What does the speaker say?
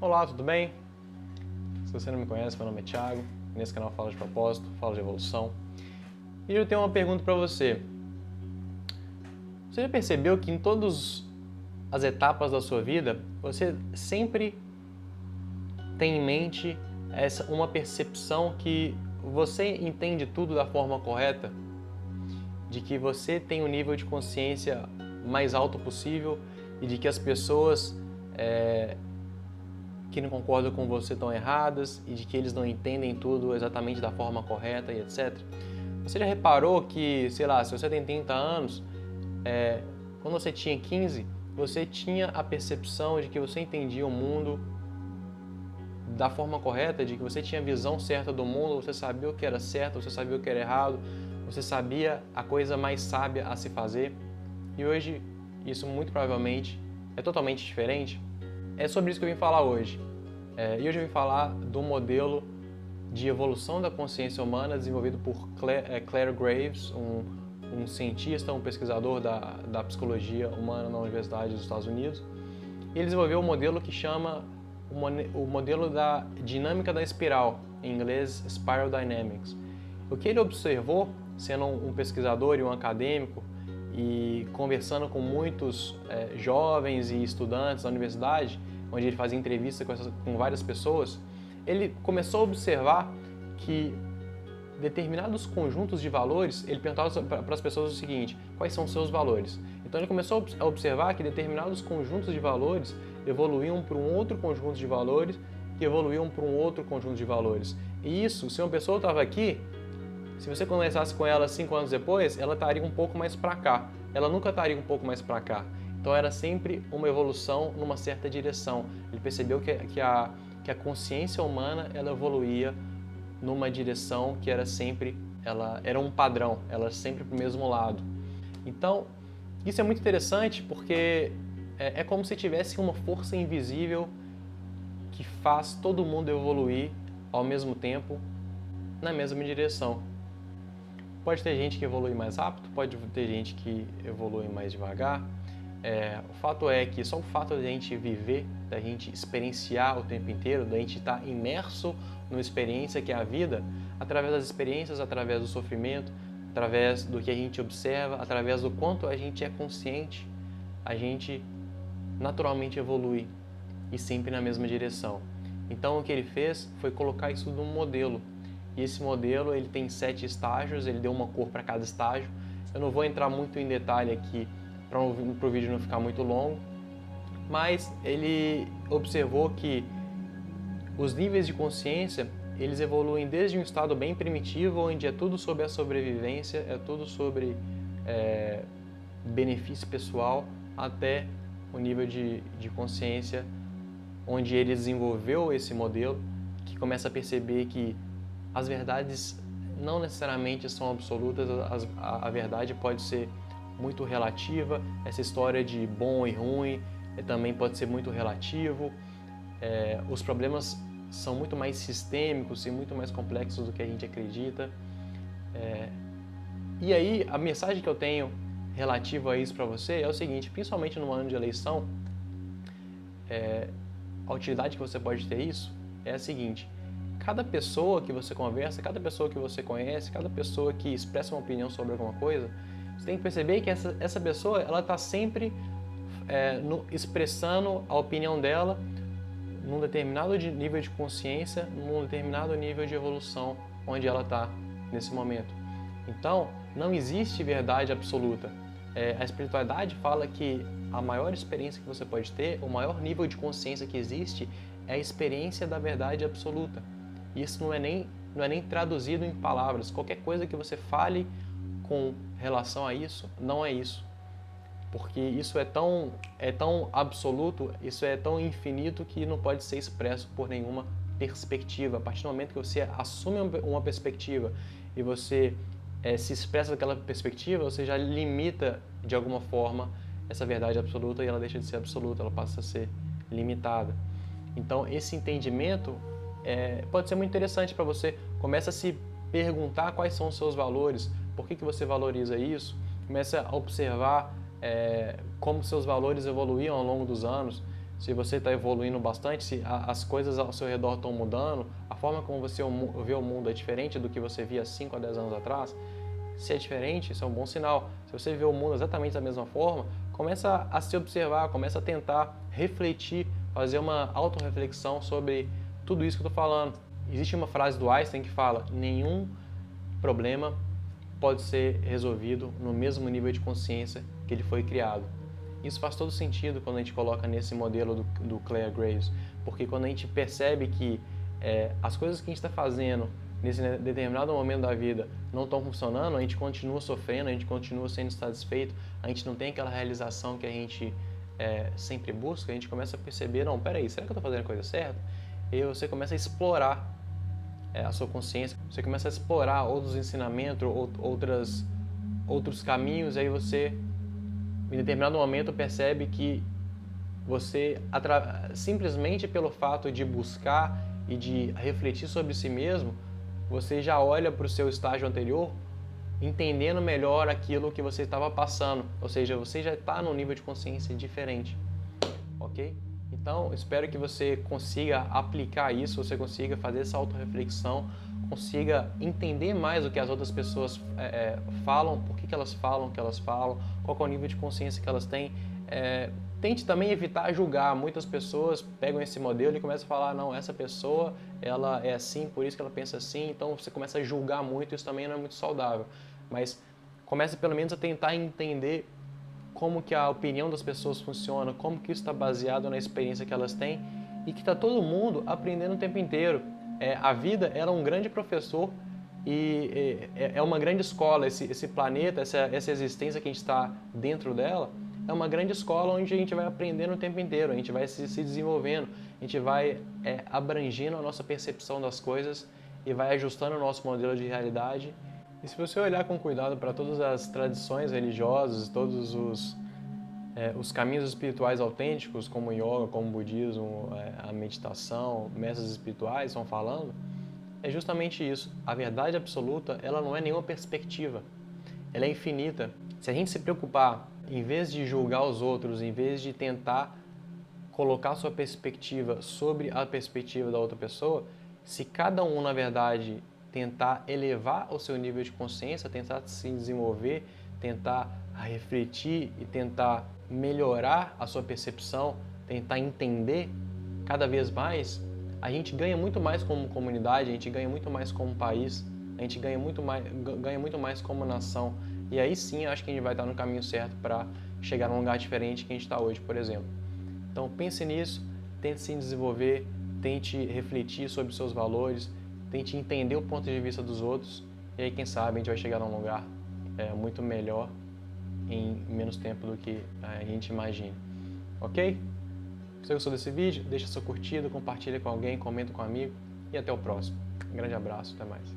Olá, tudo bem? Se você não me conhece, meu nome é Thiago. Nesse canal falo de propósito, falo de evolução. E eu tenho uma pergunta para você. Você já percebeu que em todas as etapas da sua vida, você sempre tem em mente uma percepção que você entende tudo da forma correta? De que você tem um nível de consciência mais alto possível e de que as pessoas que não concordam com você estão erradas e de que eles não entendem tudo exatamente da forma correta e etc. Você já reparou que, sei lá, se você tem 30 anos, quando você tinha 15, você tinha a percepção de que você entendia o mundo da forma correta, de que você tinha a visão certa do mundo, você sabia o que era certo, você sabia o que era errado, você sabia a coisa mais sábia a se fazer. E hoje, isso muito provavelmente é totalmente diferente. É sobre isso que eu vim falar hoje. E hoje eu vim falar do modelo de evolução da consciência humana desenvolvido por Clare Graves, um cientista, um pesquisador da psicologia humana na Universidade dos Estados Unidos. E ele desenvolveu um modelo que chama o modelo da dinâmica da espiral, em inglês Spiral Dynamics. O que ele observou, sendo um pesquisador e um acadêmico, e conversando com muitos jovens e estudantes da universidade, onde ele fazia entrevista com várias pessoas, ele começou a observar que determinados conjuntos de valores, ele perguntava para as pessoas o seguinte: quais são os seus valores? Então ele começou a observar que determinados conjuntos de valores evoluíam para um outro conjunto de valores, que evoluíam para um outro conjunto de valores. E isso, se uma pessoa estava aqui, se você conversasse com ela 5 anos depois, ela estaria um pouco mais para cá. Ela nunca estaria um pouco mais para cá. Então era sempre uma evolução numa certa direção. Ele percebeu que a consciência humana ela evoluía numa direção que era um padrão, ela era sempre para o mesmo lado. Então, isso é muito interessante porque é como se tivesse uma força invisível que faz todo mundo evoluir ao mesmo tempo, na mesma direção. Pode ter gente que evolui mais rápido, pode ter gente que evolui mais devagar. O fato é que só o fato de a gente viver, da gente experienciar o tempo inteiro, da gente estar imerso numa experiência que é a vida, através das experiências, através do sofrimento, através do que a gente observa, através do quanto a gente é consciente, a gente naturalmente evolui e sempre na mesma direção. Então o que ele fez foi colocar isso num modelo. E esse modelo ele tem 7 estágios, ele deu uma cor para cada estágio. Eu não vou entrar muito em detalhe aqui para o vídeo não ficar muito longo, mas ele observou que os níveis de consciência eles evoluem desde um estado bem primitivo, onde é tudo sobre a sobrevivência, é tudo sobre benefício pessoal, até o nível de consciência onde ele desenvolveu esse modelo, que começa a perceber que as verdades não necessariamente são absolutas, a verdade pode ser muito relativa, essa história de bom e ruim também pode ser muito relativo, os problemas são muito mais sistêmicos e muito mais complexos do que a gente acredita. E aí, a mensagem que eu tenho relativa a isso para você é o seguinte: principalmente no ano de eleição, a utilidade que você pode ter isso é a seguinte: cada pessoa que você conversa, cada pessoa que você conhece, cada pessoa que expressa uma opinião sobre alguma coisa, você tem que perceber que essa pessoa ela está sempre expressando a opinião dela num determinado nível de consciência, num determinado nível de evolução onde ela está nesse momento. Então, não existe verdade absoluta. A espiritualidade fala que a maior experiência que você pode ter, o maior nível de consciência que existe, é a experiência da verdade absoluta. Isso não é nem traduzido em palavras. Qualquer coisa que você fale com relação a isso, não é isso. Porque isso é tão absoluto, isso é tão infinito que não pode ser expresso por nenhuma perspectiva. A partir do momento que você assume uma perspectiva e você se expressa daquela perspectiva, você já limita de alguma forma essa verdade absoluta e ela deixa de ser absoluta, ela passa a ser limitada. Então esse entendimento pode ser muito interessante para você. Começa a se perguntar quais são os seus valores, por que você valoriza isso, começa a observar como seus valores evoluíam ao longo dos anos, se você está evoluindo bastante, se as coisas ao seu redor estão mudando, a forma como você vê o mundo é diferente do que você via 5 a 10 anos atrás, se é diferente, isso é um bom sinal. Se você vê o mundo exatamente da mesma forma, começa a se observar, começa a tentar refletir, fazer uma autorreflexão sobre tudo isso que eu estou falando. Existe uma frase do Einstein que fala: nenhum problema pode ser resolvido no mesmo nível de consciência que ele foi criado. Isso faz todo sentido quando a gente coloca nesse modelo do Clare Graves, porque quando a gente percebe que as coisas que a gente está fazendo nesse determinado momento da vida não estão funcionando, a gente continua sofrendo, a gente continua sendo insatisfeito, a gente não tem aquela realização que a gente sempre busca, a gente começa a perceber, não, peraí, será que eu estou fazendo a coisa certa? E você começa a explorar a sua consciência, você começa a explorar outros ensinamentos, outros caminhos, aí você, em determinado momento, percebe que você, simplesmente pelo fato de buscar e de refletir sobre si mesmo, você já olha para o seu estágio anterior entendendo melhor aquilo que você estava passando, ou seja, você já está num nível de consciência diferente, ok? Então, espero que você consiga aplicar isso, você consiga fazer essa autorreflexão, consiga entender mais o que as outras pessoas falam, por que elas falam o que elas falam, qual é o nível de consciência que elas têm. Tente também evitar julgar. Muitas pessoas pegam esse modelo e começam a falar, não, essa pessoa ela é assim, por isso que ela pensa assim, então você começa a julgar muito, isso também não é muito saudável. Mas comece pelo menos a tentar entender como que a opinião das pessoas funciona, como que isso está baseado na experiência que elas têm e que está todo mundo aprendendo o tempo inteiro. A vida ela é um grande professor e é uma grande escola. Esse planeta, essa existência que a gente está dentro dela, é uma grande escola onde a gente vai aprendendo o tempo inteiro, a gente vai se desenvolvendo, a gente vai abrangendo a nossa percepção das coisas e vai ajustando o nosso modelo de realidade. E se você olhar com cuidado para todas as tradições religiosas, todos os caminhos espirituais autênticos, como o yoga, como o budismo, a meditação, mestres espirituais estão falando, é justamente isso. A verdade absoluta, ela não é nenhuma perspectiva, ela é infinita. Se a gente se preocupar, em vez de julgar os outros, em vez de tentar colocar sua perspectiva sobre a perspectiva da outra pessoa, se cada um, na verdade, tentar elevar o seu nível de consciência, tentar se desenvolver, tentar refletir e tentar melhorar a sua percepção, tentar entender cada vez mais, a gente ganha muito mais como comunidade, a gente ganha muito mais como país, a gente ganha muito mais como nação. E aí sim, acho que a gente vai estar no caminho certo para chegar num lugar diferente que a gente está hoje, por exemplo. Então pense nisso, tente se desenvolver, tente refletir sobre seus valores, tente entender o ponto de vista dos outros e aí quem sabe a gente vai chegar num lugar muito melhor em menos tempo do que a gente imagina. Ok? Se você gostou desse vídeo, deixa sua curtida, compartilha com alguém, comenta com um amigo e até o próximo. Um grande abraço, até mais.